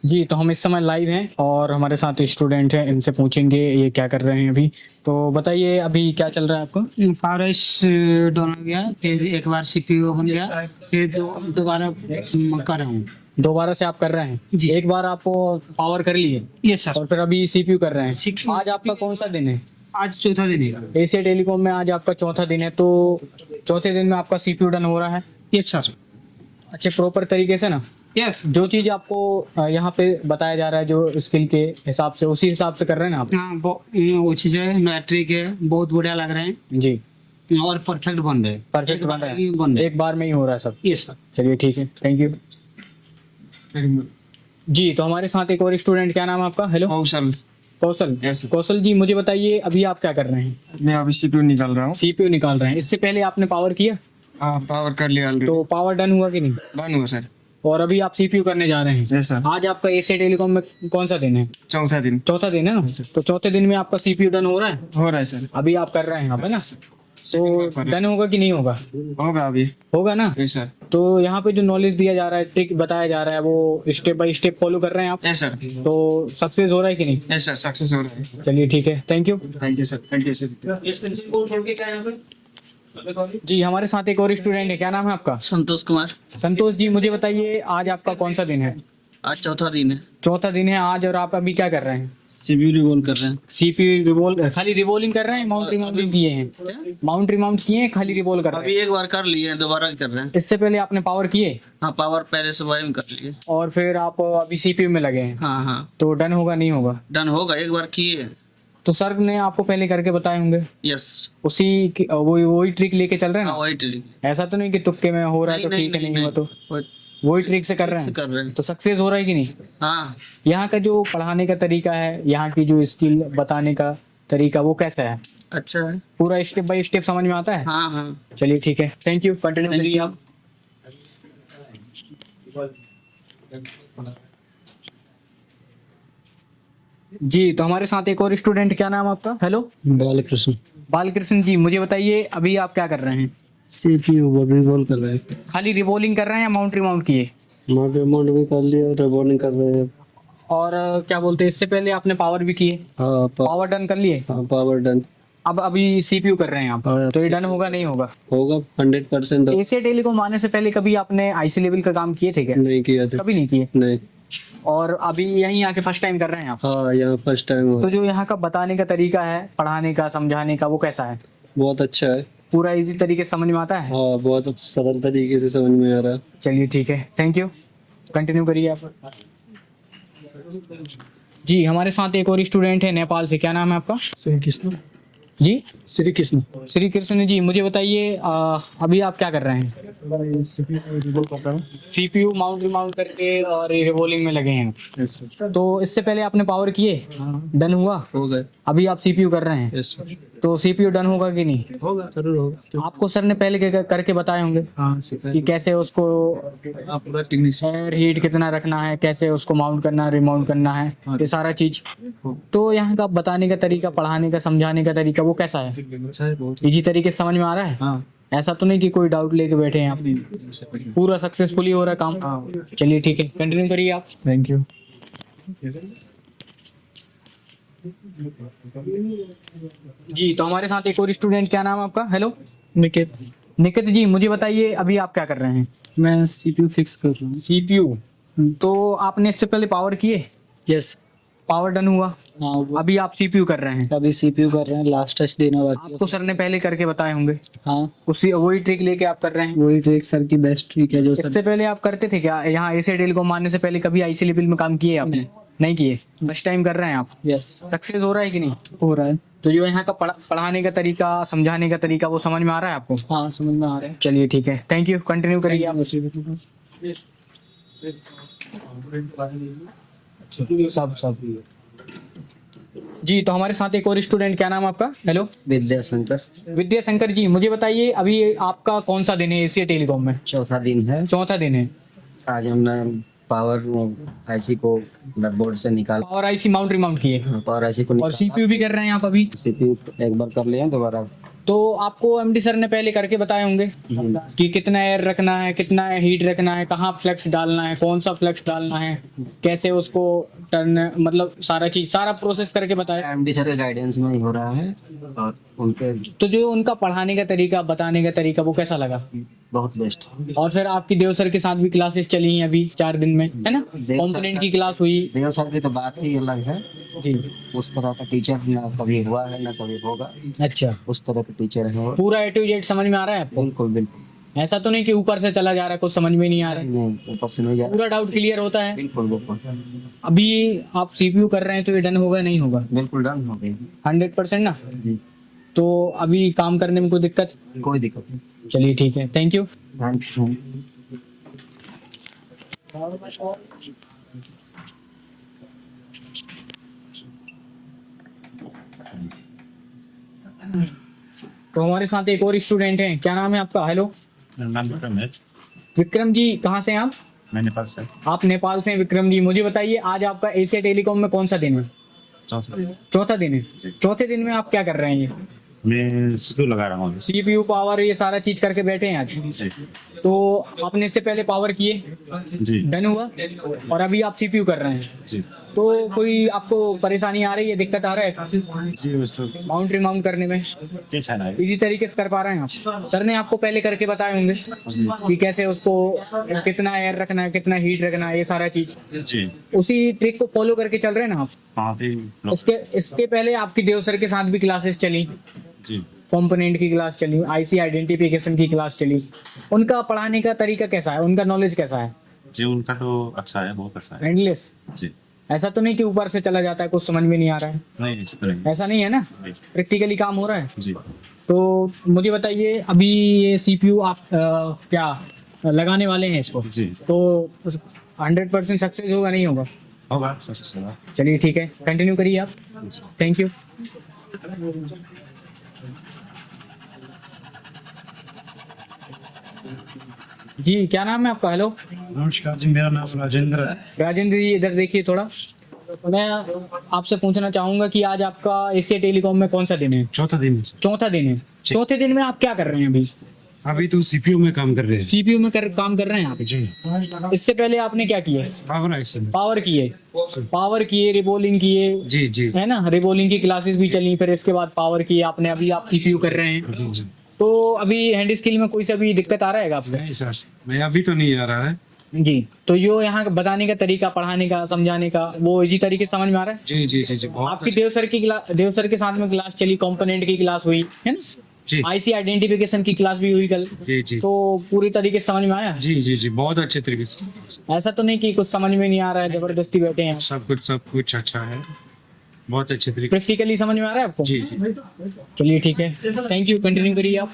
जी, तो हम इस समय लाइव हैं और हमारे साथ स्टूडेंट हैं, इनसे पूछेंगे ये क्या कर रहे हैं अभी। तो बताइए अभी क्या चल रहा है आपको? पावर आइस डाउन हो गया, फिर एक बार सीपीयू बन गया, फिर दोबारा कर रहा हूँ। दोबारा से आप कर रहे हैं? जी। एक बार आपको पावर कर लिए यस सर। और फिर अभी सीपीयू कर रहे हैं। CPU आज आपका कौन सा दिन है? आज चौथा दिन है। एशिया टेलीकॉम में आज आपका चौथा दिन है, तो चौथे दिन में आपका सीपीयू डन हो रहा है यस सर। अच्छे प्रॉपर तरीके से ना? यस। जो चीज आपको यहाँ पे बताया जा रहा है जो स्किल के हिसाब से, उसी हिसाब से कर रहे हैं ना आप? हाँ, वो चीज़ है, मैट्रिक है, बहुत बढ़िया लग रहे हैं जी, और परफेक्ट बन रहे हैं। परफेक्ट एक बन बार रहा ही बन है, रहे एक बार में ही हो रहा है सब। Yes sir. चलिए ठीक है, थैंक यू। जी, तो हमारे साथ एक और स्टूडेंट, क्या नाम है आपका? हेलो। कौशल। कौशल। Yes. कौशल जी, मुझे बताइए अभी आप क्या कर रहे हैं? मैं अभी सीपीयू निकाल रहा हूँ। सीपीयू निकाल रहे हैं। इससे पहले आपने पावर किया? हाँ, पावर कर लिया ऑलरेडी। तो पावर डन हुआ कि नहीं? डन हुआ सर। और अभी आप सीपीयू करने जा रहे हैं? Yes sir. आज आपका एशिया टेलीकॉम में कौन सा दिन है? चौथा दिन चौथा दिन है ना? तो चौथे दिन में आपका सीपीयू डन हो रहा है? हो रहा है सर। अभी आप कर रहे हैं, है ना? तो डन होगा कि नहीं होगा? होगा अभी। होगा ना? Yes sir. तो यहाँ पे जो नॉलेज दिया जा रहा है, ट्रिक बताया जा रहा है, वो स्टेप बाय स्टेप फॉलो कर रहे हैं आप? Yes sir. तो सक्सेस हो रहा है कि नहीं? यस सर, सक्सेस हो रहा है। चलिए ठीक है, thank you. Thank you sir, thank you sir. छोड़ के क्या यहाँ पे? जी, हमारे साथ एक और स्टूडेंट है, क्या नाम है आपका? संतोष कुमार। संतोष जी, मुझे बताइए आज आपका कौन सा दिन है? आज चौथा दिन है। चौथा दिन है आज, और आप अभी क्या कर रहे हैं? सीपीयू रिवॉल्व कर रहे हैं। सीपीयू रिवॉल्व, खाली रिवॉल्विंग कर रहे हैं? माउंट रिमाउंट किए हैं? माउंट रिमाउंट किए हैं, खाली रिवॉल्व कर रहे अभी हैं? एक बार कर लिए हैं, दोबारा कर रहे हैं। इससे पहले आपने पावर किए हाँ, पावर पहले सुबह में कर लिए। और फिर आप अभी सीपीयू में लगे हैं, हाँ हाँ, तो डन होगा नहीं होगा? डन होगा, एक बार किए। तो सर ने आपको पहले करके बताए होंगे, यस। वही ट्रिक लेके चल रहे हैं हाँ, ना? वही ट्रिक। ऐसा तो नहीं कि तुक्के में हो रहा है तो ठीक है, नहीं हुआ तो वही ट्रिक से कर रहे हैं? कर रहे हैं। तो सक्सेस हो रहा है कि नहीं? हाँ, यहाँ का जो पढ़ाने का तरीका है, यहाँ की जो स्किल बताने का तरीका, वो कैसा है? अच्छा है। पूरा स्टेप बाय स्टेप समझ में आता है? हाँ हाँ। चलिए ठीक है, थैंक यू, कंटिन्यू Thank करिए you. आप। जी, तो हमारे साथ एक और स्टूडेंट, क्या नाम है आपका? हेलो। बालकृष्ण। बालकृष्ण जी, मुझे बताइए अभी आप क्या कर रहे हैं? सीपीयू रिवॉल्व कर रहे हैं। खाली रिवॉल्विंग कर रहे हैं या माउंट रिमाउंट किए? माउंट भी कर लिया, रिवॉल्विंग कर रहे हैं। और क्या बोलते हैं, इससे पहले आपने पावर भी किए? हाँ, पावर डन कर लिए? हाँ, पावर डन। अब अभी सीपीयू कर रहे हैं आप, हाँ। तो ये डन होगा नहीं होगा? होगा 100%। एशिया टेलीकॉम आने से पहले कभी आपने आईसी लेवल का काम किए थे क्या? नहीं किया था। कभी नहीं किए? नहीं। और अभी यहीं आके फर्स्ट टाइम कर रहे हैं आप? हाँ, यहाँ फर्स्ट टाइम हुआ। तो जो यहाँ का बताने का तरीका है, पढ़ाने का, समझाने का, वो कैसा है? बहुत अच्छा है। पूरा इजी तरीके से समझ में आता है? हाँ, बहुत सरल तरीके से समझ में आ रहा है। चलिए ठीक है, थैंक यू, कंटिन्यू करिए आप। जी, हमारे साथ एक और स्टूडेंट है नेपाल से, क्या नाम है आपका? श्री कृष्ण। जी, श्री कृष्ण। श्री कृष्ण जी, मुझे बताइए अभी आप क्या कर रहे हैं? सीपीयू माउंट रिमाउंट करके और रिवॉल्विंग में लगे हैं। तो इससे पहले आपने पावर किए? डन हुआ? हो गए। अभी आप सीपीयू कर रहे हैं, यस सर। तो सीपीयू डन होगा कि नहीं? होगा, जरूर होगा। आपको सर ने पहले करके बताए होंगे हाँ, कि कैसे उसको आप पूरा टेक्नीशियन। एयर हीट कितना रखना है, कैसे उसको माउंट करना, रिमाउंट करना है, ये सारा चीज। तो यहाँ का बताने का तरीका, पढ़ाने का, समझाने का तरीका, वो कैसा है? अच्छा है, बहुत। इजी तरीके से समझ में आ रहा है? हाँ। ऐसा तो नहीं कि कोई डाउट लेके बैठे हैं आप? पूरा सक्सेसफुली हो रहा है काम? हाँ। चलिए ठीक है, कंटिन्यू करिए आप। Thank you. जी, तो हमारे साथ एक और स्टूडेंट, क्या नाम है आपका? हेलो। निकेत। निकित जी, मुझे बताइए अभी आप क्या कर रहे हैं? मैं सीपीयू फिक्स कर रहा हूँ। सीपीयू। तो आपने इससे पहले पावर किए? यस। पावर डन हुआ? हाँ, अभी आप सीपीयू कर रहे हैं? अभी सीपीयू कर रहे हैं, लास्ट टेस्ट देना बाकी है। आपको सर ने पहले करके बताए होंगे, हाँ, उसी वही ट्रिक लेके आप कर रहे हैं? वही ट्रिक सर की बेस्ट ट्रिक है जो सर। इससे पहले आप करते थे क्या यहाँ एशिया टेलीकॉम आने से पहले? कभी आईसी लेवल में काम किए आपने? नहीं किए, फर्स्ट टाइम कर रहे हैं आप? यस। सक्सेस हो रहा है कि नहीं? हो रहा है। तो जो यहाँ का पढ़ाने का तरीका, समझाने का तरीका, वो समझ में आ रहा है आपको? हाँ, समझ में आ रहा है। चलिए ठीक है, थैंक यू, कंटिन्यू करिए आप। सब जी, तो हमारे साथ एक और स्टूडेंट, क्या नाम है आपका? हेलो। विद्याशंकर। विद्याशंकर जी, मुझे बताइए अभी आपका कौन सा दिन है एशिया टेलीकॉम में? चौथा दिन है। चौथा दिन है। आज हमने पावर आईसी को बोर्ड से निकाला। और आईसी माउंट रिमाउंट किए पावर आईसी को और निकाला। सीपीयू भी कर रहे हैं आप अभी? सीपीयू एक बार कर लिया, दोबारा तो आपको एमडी सर ने पहले करके बताए होंगे कि कितना एयर रखना है, कितना हीट रखना है, कहाँ फ्लेक्स डालना है, कौन सा फ्लेक्स डालना है, कैसे उसको टर्न, मतलब सारा चीज, सारा प्रोसेस करके बताया। एमडी सर के गाइडेंस में ही हो रहा है और उनके तो जो उनका पढ़ाने का तरीका, बताने का तरीका, वो कैसा लगा? बहुत बेस्ट। और फिर आपकी देव सर के साथ भी क्लासेस चली हैं अभी 4 दिन में, है ना? सर कॉम्पोनेंट की क्लास हुई देव सर की तो बात ही अलग है। जी। उस तरह का टीचर ना कभी हुआ है ना कभी होगा। अच्छा, उस तरह के टीचर है वो। पूरा ए टू जेड समझ में आ रहा है आपको? बिल्कुल बिल्कुल। ऐसा तो नहीं कि ऊपर से चला जा रहा है, कुछ समझ में नहीं आ रहा है, नहीं, ऊपर से नहीं जा पूरा डाउट क्लियर होता है? बिल्कुल बिल्कुल अभी आप सीपीयू कर रहे हैं तो ये डन होगा नहीं होगा? बिल्कुल डन हो गई 100% ना? जी। तो अभी काम करने में कोई दिक्कत? कोई दिक्कत नहीं। चलिए ठीक है, थैंक यू। Thank you. तो हमारे साथ एक और स्टूडेंट हैं, क्या नाम है आपका? हेलो, मेरा नाम विक्रम है। विक्रम जी, कहाँ से हैं आप? मैं नेपाल से। आप नेपाल से हैं विक्रम जी। मुझे बताइए, आज आपका एशिया टेलीकॉम में कौन सा दिन है? चौथा दिन है। चौथे दिन में आप क्या कर रहे हैं? ये मैं सीपीयू लगा रहा हूँ। सीपीयू पावर ये सारा चीज करके बैठे हैं आज? जी तो आपने इससे पहले पावर किए, जी डन हुआ, और अभी आप सीपीयू कर रहे हैं, जी तो कोई आपको परेशानी आ रही है, दिक्कत आ रहा है जी। बस तो माउंट रिमाउंट करने में? क्या है ना, इजी तरीके से कर पा रहे हैं आप? सर ने आपको पहले करके बताए होंगे कि कैसे उसको, कितना एयर रखना है, कितना हीट रखना है, ये सारा चीज जी। उसी ट्रिक को फॉलो करके चल रहे हैं ना आप? वहाँ पे इसके पहले आपकी देव सर के साथ भी क्लासेस चली, जी कंपोनेंट की क्लास चली, आईसी आइडेंटिफिकेशन की क्लास चली। उनका पढ़ाने का तरीका कैसा है, उनका नॉलेज कैसा है? जी। उनका तो अच्छा है, बहुत अच्छा है। एंडलेस? जी। ऐसा तो नहीं कि ऊपर से चला जाता है, कुछ समझ में नहीं आ रहा है? नहीं ऐसा तो नहीं। ऐसा नहीं है ना? नहीं। प्रैक्टिकली काम हो रहा है? जी। तो मुझे बताइए, अभी ये सीपीयू आप क्या लगाने वाले हैं इसको, जी तो 100% सक्सेस होगा नहीं होगा? होगा, सक्सेस होगा। चलिए ठीक है, कंटिन्यू करिए आप। जी। Thank you. जी, क्या नाम है आपका? हेलो, नमस्कार जी, मेरा नाम राजेंद्र है। राजेंद्र जी, इधर देखिए थोड़ा। मैं आपसे पूछना चाहूंगा कि आज आपका एशिया टेलीकॉम में कौन सा दिन है? चौथा दिन है सर। चौथा दिन है। चौथे दिन में आप क्या कर रहे हैं अभी? अभी तो सीपीयू में काम कर रहे हैं। सीपीयू में काम कर रहे हैं आप? जी। इससे पहले आपने क्या किया? Power action. पावर किए, रिबोलिंग किए, जी जी है ना? रिबोलिंग की क्लासेस भी चली, फिर इसके बाद पावर किए आपने, अभी आप सीपीयू कर रहे हैं। जी जी। तो अभी हैंड स्किल में कोई सा भी दिक्कत आ रहा है आपको? नहीं सर, मैं अभी तो नहीं आ रहा है। जी। तो यो यहाँ का बताने का तरीका, पढ़ाने का, समझाने का, वो इजी तरीके से समझ में आ रहा है? जी जी जी जी। बहुत आपकी देव सर के साथ में क्लास चली, कंपोनेंट की क्लास हुई, है ना? जी आईसी आइडेंटिफिकेशन की क्लास भी हुई कल, जी जी तो पूरी तरीके से समझ में आया? जी जी जी। बहुत अच्छे तरीके से। ऐसा तो नहीं कि कुछ समझ में नहीं आ रहा है, जबरदस्ती बैठे हैं? सब कुछ अच्छा है, बहुत अच्छे तरीके प्रैक्टिकली समझ में आ रहा है आपको? जी जी। चलिए ठीक है, थैंक यू, कंटिन्यू करिए आप।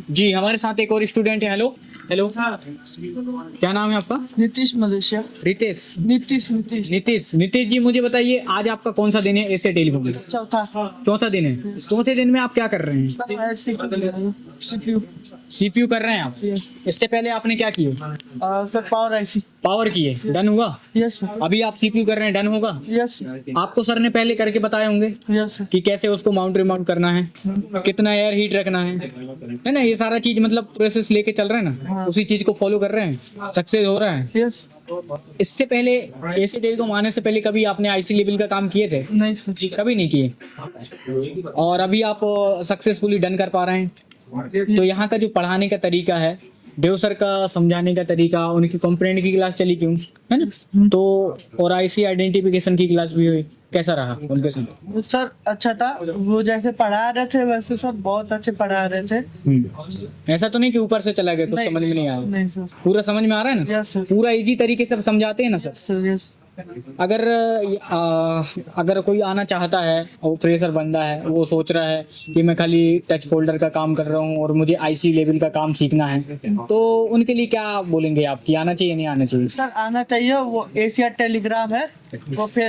जी, हमारे साथ एक और स्टूडेंट है। हेलो हेलो, क्या नाम है आपका? नीतीश मलेशिया। रितेश? नीतीश नीतीश जी, मुझे बताइए, आज आपका कौन सा दिन है एशिया टेलीकॉम में? चौथा दिन है। चौथे दिन में आप क्या कर रहे हैं? सीपीयू कर रहे हैं आप? इससे पहले आपने क्या किया? Sir power IC. पावर किए, डन हुआ? यस अभी आप सीपीयू कर रहे हैं, डन होगा? यस आपको सर ने पहले करके बताए होंगे यस कि कैसे उसको माउंट रिमाउंट करना है, कितना एयर हीट रखना है ना? ये सारा चीज मतलब प्रोसेस लेके चल रहे हैं ना, उसी चीज को फॉलो कर रहे हैं, सक्सेस हो रहा है। यस। इससे पहले एसी टेलीकॉम आने से पहले कभी आपने आईसी लेवल का काम किए थे? नहीं सर। कभी नहीं किए, और अभी आप सक्सेसफुली डन कर पा रहे हैं। तो यहाँ का जो पढ़ाने का तरीका है, देव सर का समझाने का तरीका, उनकी कंपोनेंट की क्लास चली क्यों, है ना? तो और आईसी आइडेंटिफिकेशन की क्लास भी हुई, कैसा रहा उनके साथ? सर अच्छा था, वो जैसे पढ़ा रहे थे वैसे सब बहुत अच्छे पढ़ा रहे थे। ऐसा तो नहीं कि ऊपर से चला गया, कुछ नहीं। समझ में नहीं आया? नहीं सर। पूरा समझ में आ रहा है ना? Yes sir. पूरा इजी तरीके से समझाते हैं ना सर? Sir yes. अगर कोई आना चाहता है और फ्रेशर बंदा है, वो सोच रहा है कि मैं खाली टच फोल्डर का काम कर रहा हूँ और मुझे आईसी लेवल का काम सीखना है, तो उनके लिए क्या बोलेंगे आप कि आना चाहिए नहीं आना चाहिए? सर आना चाहिए। वो एशिया टेलीग्राम है, वो फिर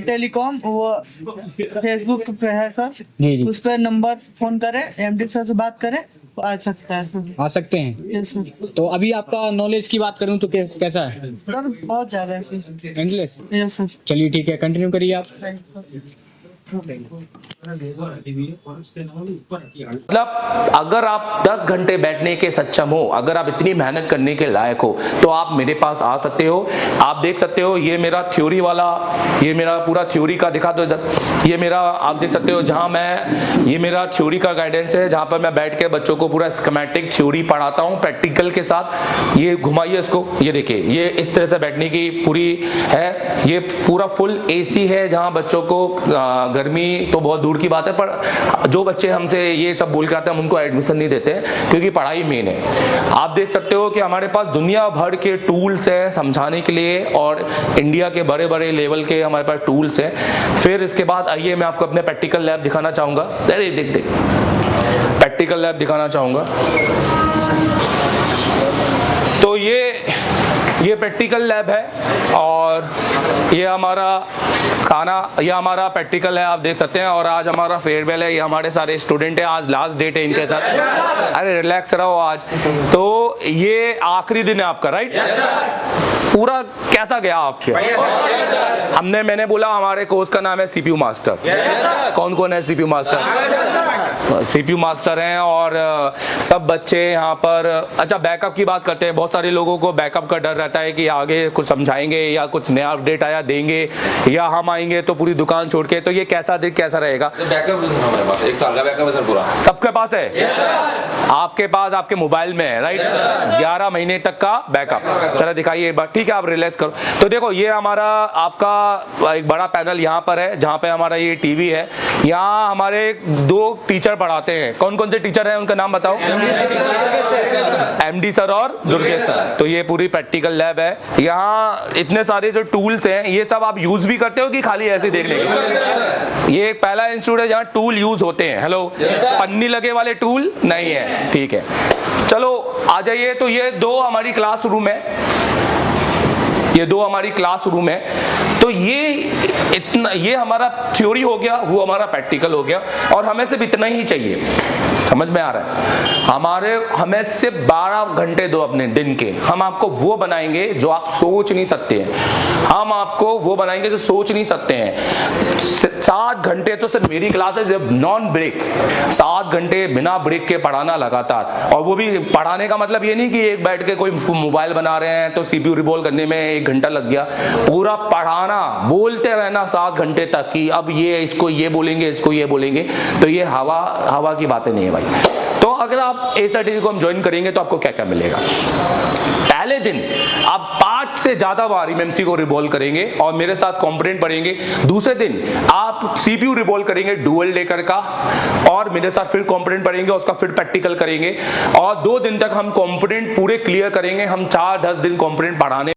टेलीकॉम वो फेसबुक पे है सर। जी जी। उस पर नंबर फोन करें, एमडी सर से बात करें, आ सकता है सर। आ सकते हैं। Yes sir. तो अभी आपका नॉलेज की बात करूं तो कैसा है? सर बहुत ज्यादा है सर। एंडलेस। Yes sir. चलिए ठीक है, कंटिन्यू करिए आप। मतलब अगर आप 10 घंटे बैठने के सक्षम हो, अगर आप इतनी मेहनत करने के लायक हो, तो आप मेरे पास आ सकते हो। आप देख सकते हो ये मेरा थ्योरी वाला, ये मेरा पूरा थ्योरी का दिखा दो इधर। ये मेरा आप देख सकते हो जहां मैं, ये मेरा थ्योरी का गाइडेंस है, जहां पर मैं बैठ के बच्चों को पूरा स्कीमेटिक थ्योरी पढ़ाता हूं प्रैक्टिकल के साथ। ये घुमाइए इसको, ये देखिए ये इस तरह से बैठने की पूरी है। ये पूरा फुल एसी है, जहां बच्चों को गर्मी तो बहुत दूर की बात है, पर जो बच्चे हमसे ये सब बोल के आते हैं हम उनको एडमिशन नहीं देते क्योंकि पढ़ाई मेन है। आप देख सकते हो कि हमारे पास दुनिया भर के टूल्स हैं समझाने के लिए, और इंडिया के बड़े बड़े लेवल के हमारे पास टूल्स हैं। फिर इसके बाद आइए मैं आपको अपने प्रैक्टिकल लैब दिखाना चाहूंगा। अरे देख प्रैक्टिकल लैब दिखाना चाहूंगा। तो ये प्रैक्टिकल लैब है, और ये हमारा खाना, ये हमारा प्रैक्टिकल है, आप देख सकते हैं। और आज हमारा फेयरवेल है, ये हमारे सारे स्टूडेंट हैं, आज लास्ट डेट है इनके साथ। अरे रिलैक्स रहो आज। तो ये आखिरी दिन है आपका, राइट? पूरा कैसा गया आपके? मैंने बोला हमारे कोर्स का नाम है सीपीयू मास्टर। कौन कौन है सीपीयू मास्टर? सीपीयू मास्टर हैं, और सब बच्चे यहाँ पर। अच्छा, बैकअप की बात करते हैं। बहुत सारे लोगों को बैकअप का डर रहता है कि आगे कुछ समझाएंगे या कुछ नया अपडेट आया देंगे, या हम आएंगे तो पूरी दुकान छोड़ के। तो ये कैसा रहेगा? तो बैकअप हमारे पास 1 साल का बैकअप है सर पूरा। सबके पास है? आपके पास आपके मोबाइल में है, राइट? 11 महीने तक का बैकअप। चलो दिखाइए एक बार। ठीक है, आप रिलैक्स करो। तो देखो ये हमारा आपका एक बड़ा पैनल यहाँ पर है, जहाँ पे हमारा ये टीवी है। यहाँ हमारे 2 टीचर पढ़ाते हैं। कौन कौन से टीचर हैं उनका नाम बताओ? एमडी सर और दुर्गेश सर। तो ये पूरी प्रैक्टिकल लैब है। यहाँ इतने सारे जो टूल्स हैं, ये सब आप यूज भी करते हो कि खाली ऐसे देखने के? ये एक पहला इंस्टीट्यूट है जहाँ टूल यूज होते हैं। हेलो, पन्नी लगे वाले टूल नहीं है। ठीक है, चलो आ जाइए। तो ये 2 हमारी क्लासरूम है, ये 2 हमारी क्लासरूम है। तो ये हमारा थ्योरी हो गया, वो हमारा प्रैक्टिकल हो गया, और हमें सिर्फ इतना ही चाहिए। समझ में आ रहा है? हमें सिर्फ 12 घंटे दो अपने दिन के। हम आपको वो बनाएंगे जो आप सोच नहीं सकते हैं। हम आपको वो बनाएंगे जो सोच नहीं सकते हैं। 7 घंटे तो सिर्फ मेरी क्लास है, जब नॉन ब्रेक 7 घंटे बिना ब्रेक के पढ़ाना लगातार। और वो भी पढ़ाने का मतलब ये नहीं कि एक बैठ के कोई मोबाइल बना रहे हैं तो सीपीयू रिवॉल्व करने में 1 घंटा लग गया। पूरा पढ़ाना, बोलते रहना 7 घंटे तक कि अब ये इसको ये बोलेंगे, इसको ये बोलेंगे। तो ये हवा की बातें नहीं है भाई। तो अगर आप एसआईटी को हम ज्वाइन करेंगे तो आपको क्या क्या मिलेगा? पहले दिन आप 5 से ज्यादा बार एमएमसी को रिवॉल्व करेंगे और मेरे साथ कंपोनेंट पढ़ेंगे। दूसरे दिन आप सीपीयू रिवॉल्व करेंगे डुअल डेकर का, और मेरे साथ फिर कंपोनेंट पढ़ेंगे, उसका फिर प्रैक्टिकल करेंगे। और 2 दिन तक हम कंपोनेंट पूरे क्लियर करेंगे। हम 4-10 दिन कंपोनेंट पढ़ाने